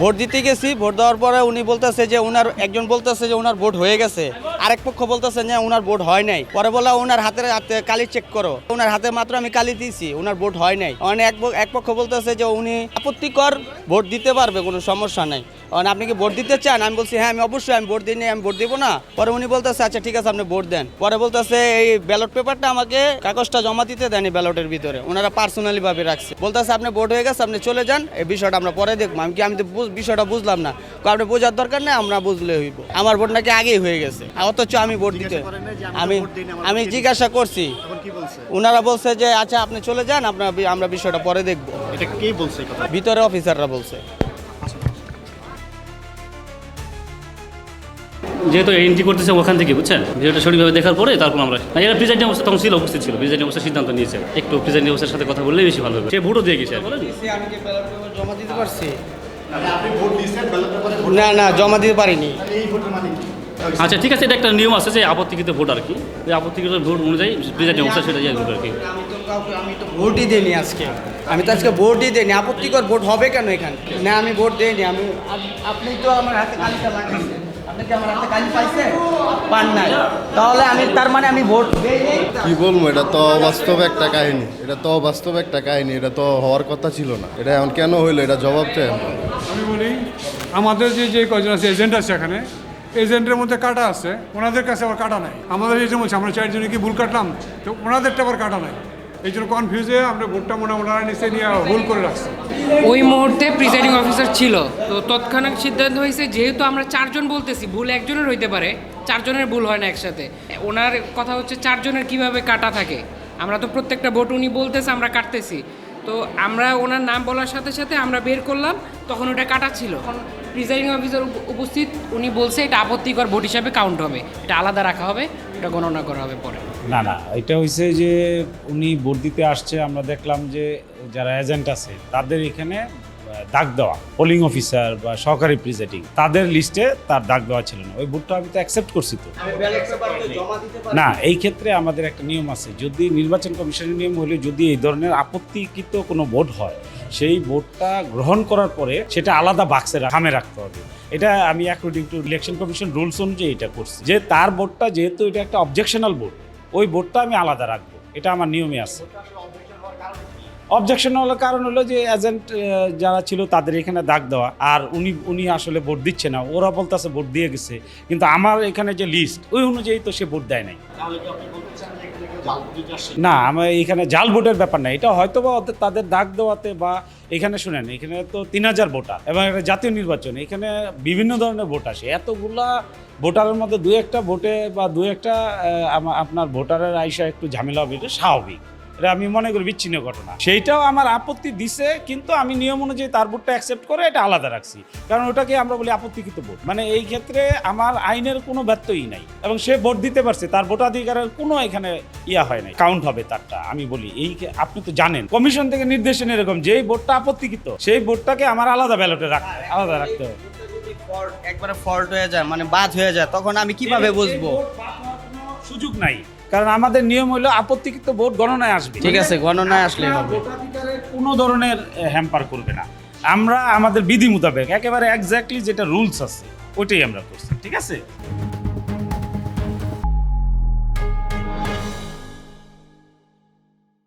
Vote দিতে গেছি, vote দেওয়ার পরে উনি বলতেছে যে একজন বলতেছে যে ওনার ভোট হয়ে গেছে, আরেক পক্ষ বলতেছে যে ওনার ভোট হয় নাই। পরে বলা ওনার হাতে কালি চেক করো, ওনার হাতে মাত্র আমি কালি দিয়েছি, ওনার ভোট হয় নাই। মানে এক পক্ষ বলতেছে যে উনি আপত্তিকর, ভোট দিতে পারবে, কোনো সমস্যা নাই। আপনি কি ভোট দিতে চান? আমি বলছি হ্যাঁ, আমি অবশ্যই আমি ভোট দিই, আমি ভোট দিব না। পরে উনি বলতেছে আচ্ছা ঠিক আছে আপনি ভোট দেন। পরে বলতেছে এই ব্যালট পেপারটা আমাকে কাগজটা জমা দিতে দেয়নি ব্যালটের ভিতরে, ওনারা পার্সোনালি ভাবে রাখছে। বলতেছে আপনি ভোট হয়ে গেছে, আপনি চলে যান, এই বিষয়টা আমরা পরে দেখবো। আমি তো বিষয়টা বুঝলাম না, আপনি বোঝার দরকার নেই, আমরা বুঝলে হইব। আমার ভোট নাকি আগেই হয়ে গেছে, অথচ আমি ভোট দিতে আমি জিজ্ঞাসা করছি, ওনারা বলছে যে আচ্ছা আপনি চলে যান, আমরা বিষয়টা পরে দেখবো। এটা কে বলছে কথা? ভিতরে অফিসাররা বলছে। যেহেতু এন্ট্রি করতেছে ওখান থেকে, বুঝছেন, ভিডিওটা সঠিকভাবে দেখার পরে তারপর আমরা এরা প্রিজাইডিং অবস্থা তখন ছিল, উপস্থিত ছিল, প্রিজাইডিং অবস্থার সিদ্ধান্ত নিয়েছে। একটু প্রিজাইডিং অবস্থার সাথে কথা বললেই বেশি ভালো হবে। সে ভোটও দিয়ে গেছে। আমি কি ব্যালট পেপার জমা দিতে পারছি? আপনি ভোট দিয়েছেন, ব্যালট পেপারে না জমা দিতে পারিনি। এই ভোটের মানে কি? আচ্ছা ঠিক আছে, এটা একটা নিয়ম আছে যে আপত্তিকৃত ভোট আর কি, ওই আপত্তিকৃত ভোট অনুযায়ী প্রিজাইডিং অবস্থা সেটা ইয়ে করবে আর কি। আমি তো ভোটই দিইনি আজকে, আমি তো আজকে ভোটই দিইনি। আপত্তিকর ভোট হবে কেন এখানে? না আমি ভোট দিইনি। আপনি তো আমার হাতে কালিটা লাগাইছেন, আপনি কি আমার হাতে কালি পাইছেন? পান নাই, তাহলে তার মানে আমি ভোট দিইনি। কি বলবো, এটা তো অবাস্তব একটা কাহিনী, এটা তো হওয়ার কথা ছিল না। এটা এখন কেন হইলো, এটা জবাব চাই আমরা। আমি বলি আমাদের যে কয়জন আছে এজেন্ট আছে, এখানে এজেন্টের মধ্যে কাটা আছে, ওনাদের কাছে আবার কাটা নাই। আমাদের এজেন্ট বলছে আমরা 4 জনে কি ভুল কাটলাম, তো ওনাদেরটা আবার কাটা নাই। এই জন্য কনফিউজ হয়ে আমরা ভোটটা ওনারা নিচে নিয়ে ভুল করে রাখছি। ওই মুহূর্তে প্রিসাইডিং অফিসার ছিল, তো তৎক্ষণাৎ সিদ্ধান্ত হয়েছে যেহেতু আমরা 4 জন বলতেছি, ভুল একজনের হইতে পারে, 4 জনের ভুল হয় না একসাথে। ওনার কথা হচ্ছে 4 জনের কীভাবে কাটা থাকে, আমরা তো প্রত্যেকটা ভোট উনি বলতেছে আমরা কাটতেছি, তো আমরা ওনার নাম বলার সাথে সাথে আমরা বের করলাম, তখন ওটা কাটা ছিল। এখন প্রিসাইডিং অফিসার উপস্থিত, উনি বলছে এটা আপত্তিকর ভোট হিসাবে কাউন্ট হবে, এটা আলাদা রাখা হবে, এটা গণনা করা হবে পরে। না এটা হয়েছে যে উনি ভোট দিতে আসছে, আমরা দেখলাম যে যারা এজেন্ট আছে তাদের এখানে দাগ দেওয়া, পোলিং অফিসার বা সহকারী প্রিজাইডিং, তাদের লিস্টে তার দাগ দেওয়া ছিল না। ওই ভোটটা আমি তো অ্যাকসেপ্ট করছি তো না। এই ক্ষেত্রে আমাদের একটা নিয়ম আছে, যদি নির্বাচন কমিশনের নিয়ম হলে যদি এই ধরনের আপত্তিকৃত কোনো ভোট হয়, সেই ভোটটা গ্রহণ করার পরে সেটা আলাদা বাক্সে খামে রাখতে হবে। এটা আমি according to election commission rules অনুযায়ী এটা করছি, যে তার ভোটটা যেহেতু এটা একটা অবজেকশনাল ভোট, ওই ভোটটা আমি আলাদা রাখবো, এটা আমার নিয়মে আছে। অবজেকশন হওয়ার কারণ হলো যে এজেন্ট যারা ছিল তাদের এখানে দাগ দেওয়া, আর উনি আসলে ভোট দিচ্ছে না, ওরা বলতেছে ভোট দিয়ে গেছে, কিন্তু আমার এখানে যে লিস্ট ওই অনুযায়ী তো সে ভোট দেয় নাই। না, আমার এখানে জাল ভোটের ব্যাপার না, এটা হয়তো বা তাদের দাগ দেওয়াতে, বা এখানে শুনেন এখানে তো 3000 ভোটার এবং একটা জাতীয় নির্বাচন, এখানে বিভিন্ন ধরনের ভোট আসে। এতগুলা ভোটারের মধ্যে দু একটা ভোটে বা দু একটা আপনার ভোটারের আইসা একটু ঝামেলা হবে, এটা স্বাভাবিক, এটা আমি মনে করি বিচ্ছিন্ন ঘটনা। সেইটাও আমার আপত্তি দিছে, কিন্তু আমি নিয়ম অনুযায়ী তার ভোটটা অ্যাকসেপ্ট করে এটা আলাদা রাখছি, কারণ ওটাকে আমরা বলি আপত্তিকৃত ভোট। মানে এই ক্ষেত্রে আমার আইনের কোনো ব্যত্যয়ই নাই, এবং সে ভোট দিতে পারছে, তার ভোটাধিকারের কোনো এখানে হয় নাই, কাউন্ট হবে তারটা। আমি বলি আপনি তো জানেন কমিশন থেকে নির্দেশন এরকম, যেই ভোটটা আপত্তিকৃত সেই ভোটটাকে আমার আলাদা ব্যালটে আলাদা রাখতে হবে। একবারে ফল্ট হয়ে যায়, মানে বাদ হয়ে যায়, তখন আমি কিভাবে বুঝবো? সুযোগ নাই, কারণ আমাদের নিয়ম হলো আপত্তিকৃত ভোট গণনায় আসবে। ঠিক আছে, গণনায় আসলে হবে, ভোটাধিকারের কোনো ধরনের হ্যাম্পার করবে না। আমরা আমাদের বিধি মোতাবেক একেবারে এক্স্যাক্টলি যেটা রুলস আছে ওইটাই আমরা করছি। ঠিক আছে।